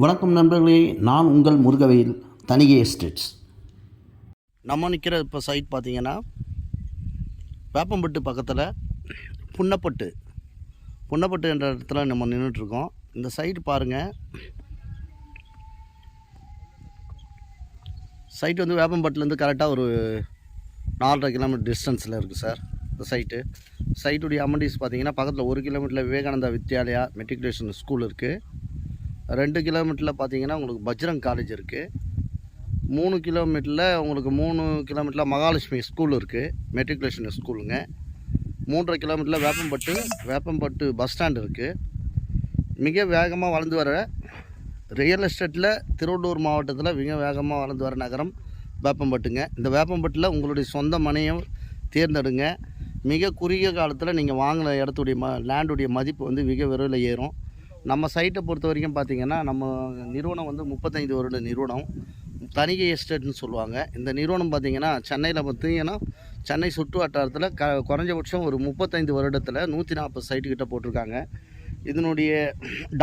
வணக்கம் நண்பர்களே, நான் உங்கள் முருகவேல், தணிகை எஸ்டேட்ஸ். நம்ம நிற்கிற இப்போ சைட் பார்த்திங்கன்னா வேப்பம்பட்டு பக்கத்தில் புன்னப்பட்டு என்ற இடத்துல நம்ம நின்றுட்டுருக்கோம். இந்த சைட்டு பாருங்கள். சைட்டு வந்து வேப்பம்பட்டுலேருந்து கரெக்டாக ஒரு 4.5 கிலோமீட்டர் டிஸ்டன்ஸில் இருக்குது சார். இந்த சைட்டுடைய அமெண்டிஸ் பார்த்திங்கன்னா பக்கத்தில் 1 கிலோமீட்டரில் விவேகானந்தா வித்யாலயா மெட்ரிகுலேஷன் ஸ்கூல் இருக்குது. 2 கிலோமீட்டரில் பார்த்தீங்கன்னா உங்களுக்கு பஜ்ரங் காலேஜ் இருக்குது. 3 கிலோமீட்டரில் உங்களுக்கு 3 கிலோமீட்டரில் மகாலட்சுமி ஸ்கூல் இருக்குது, மெட்ரிகுலேஷன் ஸ்கூலுங்க. 3.5 கிலோமீட்டரில் வேப்பம்பட்டு பஸ் ஸ்டாண்ட் இருக்குது. மிக வேகமாக வளர்ந்து வர ரியல் எஸ்டேட்டில் திருவள்ளூர் மாவட்டத்தில் மிக வேகமாக வளர்ந்து வர நகரம் வேப்பம்பட்டுங்க. இந்த வேப்பம்பட்டில் உங்களுடைய சொந்த மனையை தேர்ந்தெடுங்க. மிக குறுகிய காலத்தில் நீங்கள் வாங்கின இடத்துடைய லேண்டுடைய மதிப்பு வந்து மிக விரைவில் ஏறும். நம்ம சைட்டை பொறுத்த வரைக்கும் பார்த்திங்கன்னா நம்ம நிறுவனம் வந்து 35 வருட நிறுவனம், தணிகை எஸ்டேட்னு சொல்லுவாங்க. இந்த நிறுவனம் பார்த்திங்கன்னா சென்னையில் பார்த்திங்கன்னா சென்னை சுற்று வட்டாரத்தில் குறைஞ்சபட்சம் ஒரு 35 வருடத்தில் 140 சைட்டுக்கிட்ட போட்டிருக்காங்க. இதனுடைய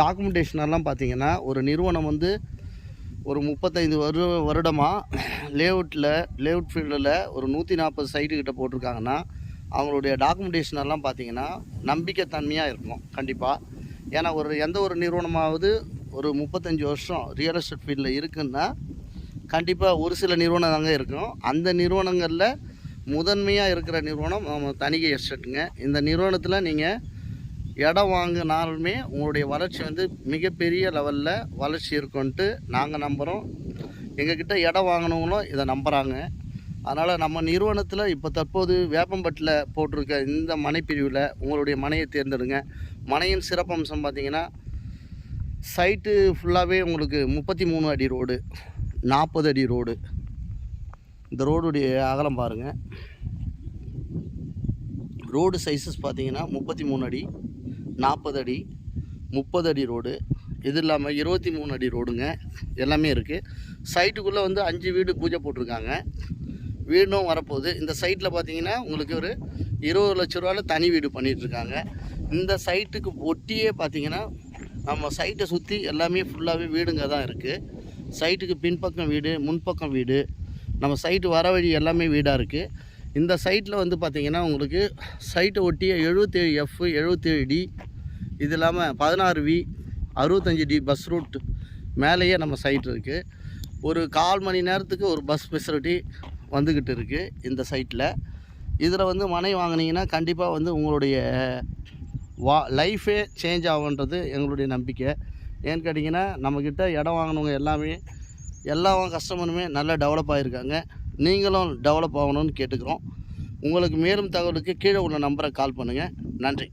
டாக்குமெண்டேஷனெல்லாம் பார்த்திங்கன்னா ஒரு நிறுவனம் வந்து ஒரு 35 வருடமாக லேஅவுட் ஃபீல்டில் ஒரு 140 சைட்டுக்கிட்ட போட்டிருக்காங்கன்னா அவங்களுடைய டாக்குமெண்டேஷனெல்லாம் பார்த்திங்கன்னா நம்பிக்கைத்தன்மையாக இருக்கும் கண்டிப்பாக. ஏன்னா எந்த ஒரு நிறுவனமாவது ஒரு 35 வருஷம் ரியல் எஸ்டேட் ஃபீல்டில் இருக்குன்னா கண்டிப்பாக ஒரு சில நிறுவனம் தாங்க இருக்கும். அந்த நிறுவனங்களில் முதன்மையாக இருக்கிற நிறுவனம் நம்ம தணிகை எஸ்டேட்டுங்க. இந்த நிறுவனத்தில் நீங்கள் இடம் வாங்கினாலுமே உங்களுடைய வளர்ச்சி வந்து மிகப்பெரிய லெவலில் வளர்ச்சி இருக்குன்ட்டு நாங்கள் நம்புகிறோம். எங்ககிட்ட இடம் வாங்கினவங்களும் இதை நம்புகிறாங்க. அதனால் நம்ம நிறுவனத்தில் இப்போ தற்போது வேப்பம்பட்டில் போட்டிருக்க இந்த மனைப்பிரிவில் உங்களுடைய மனையை தேர்ந்தெடுங்க. மனையின் சிறப்பம்சம் பார்த்திங்கன்னா சைட்டு ஃபுல்லாகவே உங்களுக்கு 33 அடி ரோடு, 40 அடி ரோடு. இந்த ரோடுடைய அகலம் பாருங்கள். ரோடு சைஸஸ் பார்த்திங்கன்னா 33 அடி, 40 அடி, 30 அடி ரோடு. இது இல்லாமல் 23 அடி ரோடுங்க. எல்லாமே இருக்குது. சைட்டுக்குள்ளே வந்து 5 வீடு பூஜை போட்டிருக்காங்க. வீடும் வரப்போகுது. இந்த சைட்டில் பார்த்தீங்கன்னா உங்களுக்கு ஒரு 20 லட்ச ரூபாவில் தனி வீடு பண்ணிகிட்ருக்காங்க. இந்த சைட்டுக்கு ஒட்டியே பார்த்தீங்கன்னா நம்ம சைட்டை சுற்றி எல்லாமே ஃபுல்லாகவே வீடுங்க தான் இருக்குது. சைட்டுக்கு பின்பக்கம் வீடு, முன்பக்கம் வீடு, நம்ம சைட்டு வர வழி எல்லாமே வீடாக இருக்குது. இந்த சைட்டில் வந்து பார்த்திங்கன்னா உங்களுக்கு சைட்டை ஒட்டிய 77F 77D, இது இல்லாமல் 16V 65D பஸ் ரூட் மேலேயே நம்ம சைட் இருக்குது. ஒரு 1/4 மணி நேரத்துக்கு ஒரு பஸ் ஃபெசிலிட்டி வந்துக்கிட்டு இருக்குது இந்த சைட்டில். இதில் வந்து மனை வாங்கினீங்கன்னா கண்டிப்பாக வந்து உங்களுடைய லைஃபே சேஞ்ச் ஆகுன்றது எங்களுடைய நம்பிக்கை. ஏன்னு கேட்டிங்கன்னா நம்மக்கிட்ட இடம் வாங்கினவங்க எல்லா கஸ்டமருமே நல்லா டெவலப் ஆகியிருக்காங்க. நீங்களும் டெவலப் ஆகணும்னு கேட்டுக்கிறோம். உங்களுக்கு மேலும் தகவலுக்கு கீழே உள்ள நம்பரை கால் பண்ணுங்கள். நன்றி.